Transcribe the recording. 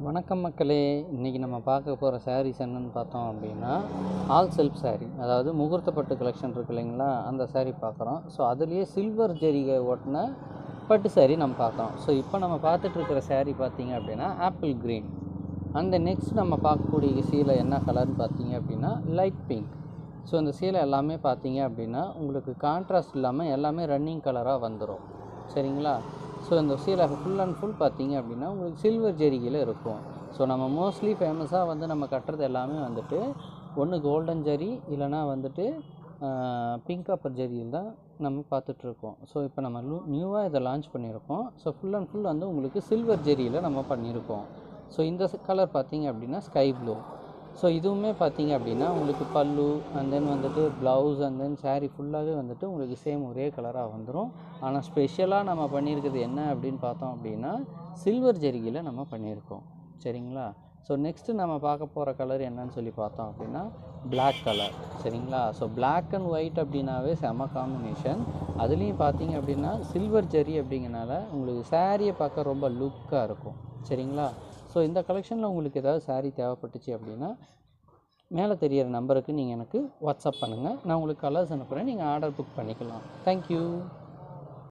வணக்கம் மக்களே. இன்றைக்கி நம்ம பார்க்க போகிற சாரீஸ் என்னென்னு பார்த்தோம் அப்படின்னா, ஆல் செல்ஃப் சாரீ, அதாவது முகூர்த்த பட்டு கலெக்ஷன் இருக்குது இல்லைங்களா, அந்த சாரீ பார்க்குறோம். ஸோ அதுலேயே சில்வர் ஜரிகை ஒட்டின பட்டு சாரீ நம்ம பார்க்குறோம். ஸோ இப்போ நம்ம பார்த்துட்ருக்கிற சாரீ பார்த்திங்க அப்படின்னா ஆப்பிள் க்ரீன். அந்த நெக்ஸ்ட் நம்ம பார்க்கக்கூடிய சீலை என்ன கலர்னு பார்த்தீங்க அப்படின்னா லைட் பிங்க். ஸோ இந்த சீலை எல்லாமே பார்த்தீங்க அப்படின்னா உங்களுக்கு கான்ட்ராஸ்ட் இல்லாமல் எல்லாமே ரன்னிங் கலராக வந்துடும். சரிங்களா? ஸோ இந்த சீலை ஃபுல் அண்ட் ஃபுல் பார்த்தீங்க அப்படின்னா உங்களுக்கு சில்வர் ஜரிகையில் இருக்கும். ஸோ நம்ம மோஸ்ட்லி ஃபேமஸாக வந்து நம்ம கட்டுறது எல்லாமே வந்துட்டு ஒன்று கோல்டன் ஜரி, இல்லைனா வந்துட்டு பிங்க் காப்பர் ஜரியில் தான் நம்ம பார்த்துட்ருக்கோம். ஸோ இப்போ நம்ம நியூவாக இதை லான்ச் பண்ணியிருக்கோம். ஸோ ஃபுல் அண்ட் ஃபுல் வந்து உங்களுக்கு சில்வர் ஜரியில் நம்ம பண்ணியிருக்கோம். ஸோ இந்த கலர் பார்த்தீங்க அப்படின்னா ஸ்கை ப்ளூ. ஸோ இதுவுமே பார்த்தீங்க அப்படின்னா உங்களுக்கு பல்லு அண்ட் தென் வந்துட்டு ப்ளவுஸ் அண்ட் தென் சாரீ ஃபுல்லாகவே வந்துட்டு உங்களுக்கு சேம் ஒரே கலராக வந்துடும். ஆனால் ஸ்பெஷலாக நம்ம பண்ணியிருக்கிறது என்ன அப்படின்னு பார்த்தோம் அப்படின்னா சில்வர் ஜரிகையில் நம்ம பண்ணியிருக்கோம். சரிங்களா? ஸோ நெக்ஸ்ட்டு நம்ம பார்க்க போகிற கலர் என்னன்னு சொல்லி பார்த்தோம் அப்படின்னா பிளாக் கலர். சரிங்களா? ஸோ பிளாக் அண்ட் ஒயிட் அப்படின்னாவே செம காம்பினேஷன். அதுலேயும் பார்த்தீங்க அப்படின்னா சில்வர் ஜரி அப்படிங்கிறனால உங்களுக்கு சாரியை பார்க்க ரொம்ப லுக்காக இருக்கும். சரிங்களா? ஸோ இந்த கலெக்ஷனில் உங்களுக்கு ஏதாவது சாரீ தேவைப்பட்டுச்சு அப்படின்னா மேலே தெரியிற நம்பருக்கு நீங்கள் எனக்கு வாட்ஸ்அப் பண்ணுங்கள். நான் உங்களுக்கு கலர்ஸ் அனுப்புகிறேன். நீங்கள் ஆர்டர் புக் பண்ணிக்கலாம். தேங்க்யூ.